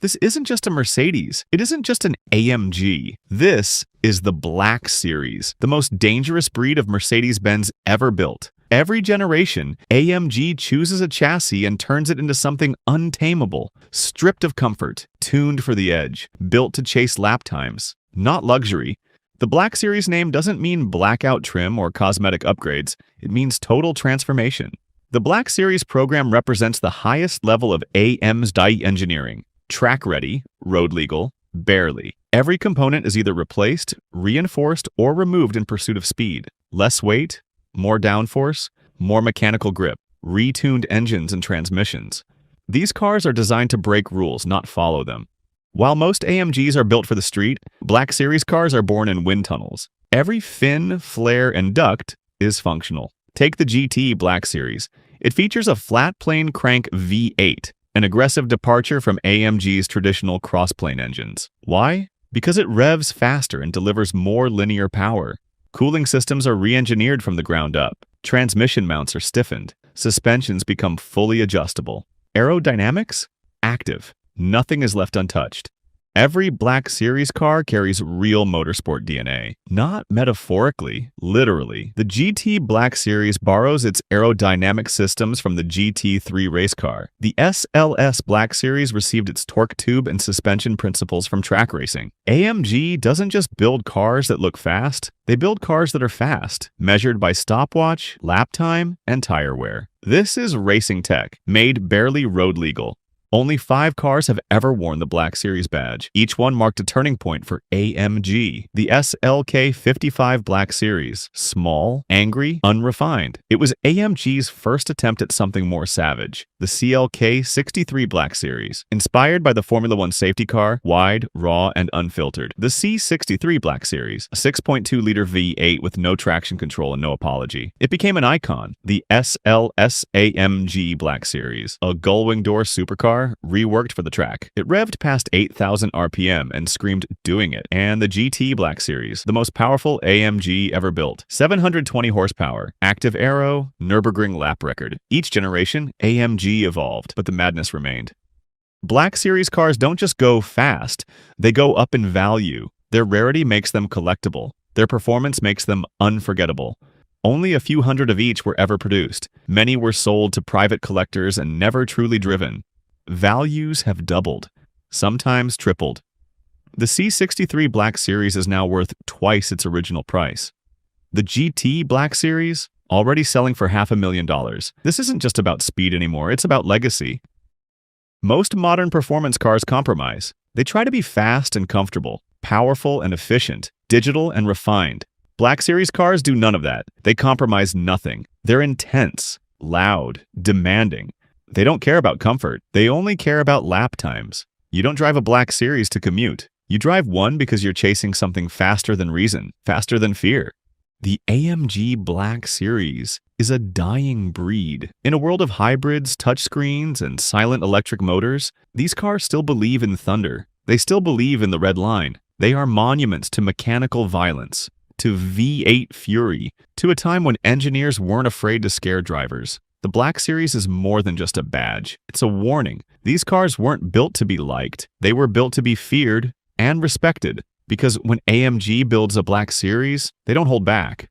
This isn't just a Mercedes. It isn't just an AMG. This is the Black Series, the most dangerous breed of Mercedes-Benz ever built. Every generation, AMG chooses a chassis and turns it into something untamable, stripped of comfort, tuned for the edge, built to chase lap times, not luxury. The Black Series name doesn't mean blackout trim or cosmetic upgrades. It means total transformation. The Black Series program represents the highest level of AMG engineering. Track ready, road legal, barely. Every component is either replaced, reinforced, or removed in pursuit of speed. Less weight, more downforce, more mechanical grip, retuned engines and transmissions. These cars are designed to break rules, not follow them. While most AMGs are built for the street, Black Series cars are born in wind tunnels. Every fin, flare, and duct is functional. Take the GT Black Series. It features a flat plane crank V8, an aggressive departure from AMG's traditional crossplane engines. Why? Because it revs faster and delivers more linear power. Cooling systems are re-engineered from the ground up. Transmission mounts are stiffened. Suspensions become fully adjustable. Aerodynamics? Active. Nothing is left untouched. Every Black Series car carries real motorsport DNA. Not metaphorically, literally. The GT Black Series borrows its aerodynamic systems from the GT3 race car. The SLS Black Series received its torque tube and suspension principles from track racing. AMG doesn't just build cars that look fast, they build cars that are fast, measured by stopwatch, lap time, and tire wear. This is racing tech, made barely road legal. Only 5 cars have ever worn the Black Series badge. Each one marked a turning point for AMG. The SLK 55 Black Series. Small, angry, unrefined. It was AMG's first attempt at something more savage. The CLK 63 Black Series. Inspired by the Formula One safety car, wide, raw, and unfiltered. The C63 Black Series. A 6.2-liter V8 with no traction control and no apology. It became an icon. The SLS AMG Black Series. A gull-wing door supercar reworked for the track. It revved past 8,000 RPM and screamed doing it. And the GT Black Series, the most powerful AMG ever built. 720 horsepower, active aero, Nürburgring lap record. Each generation, AMG evolved, but the madness remained. Black Series cars don't just go fast, they go up in value. Their rarity makes them collectible. Their performance makes them unforgettable. Only a few hundred of each were ever produced. Many were sold to private collectors and never truly driven. Values have doubled, sometimes tripled. The C63 Black Series is now worth twice its original price. The GT Black Series, already selling for $500,000. This isn't just about speed anymore, it's about legacy. Most modern performance cars compromise. They try to be fast and comfortable, powerful and efficient, digital and refined. Black Series cars do none of that. They compromise nothing. They're intense, loud, demanding. They don't care about comfort. They only care about lap times. You don't drive a Black Series to commute. You drive one because you're chasing something faster than reason, faster than fear. The AMG Black Series is a dying breed. In a world of hybrids, touchscreens, and silent electric motors, these cars still believe in thunder. They still believe in the red line. They are monuments to mechanical violence, to V8 fury, to a time when engineers weren't afraid to scare drivers. The Black Series is more than just a badge. It's a warning. These cars weren't built to be liked. They were built to be feared and respected. Because when AMG builds a Black Series, they don't hold back.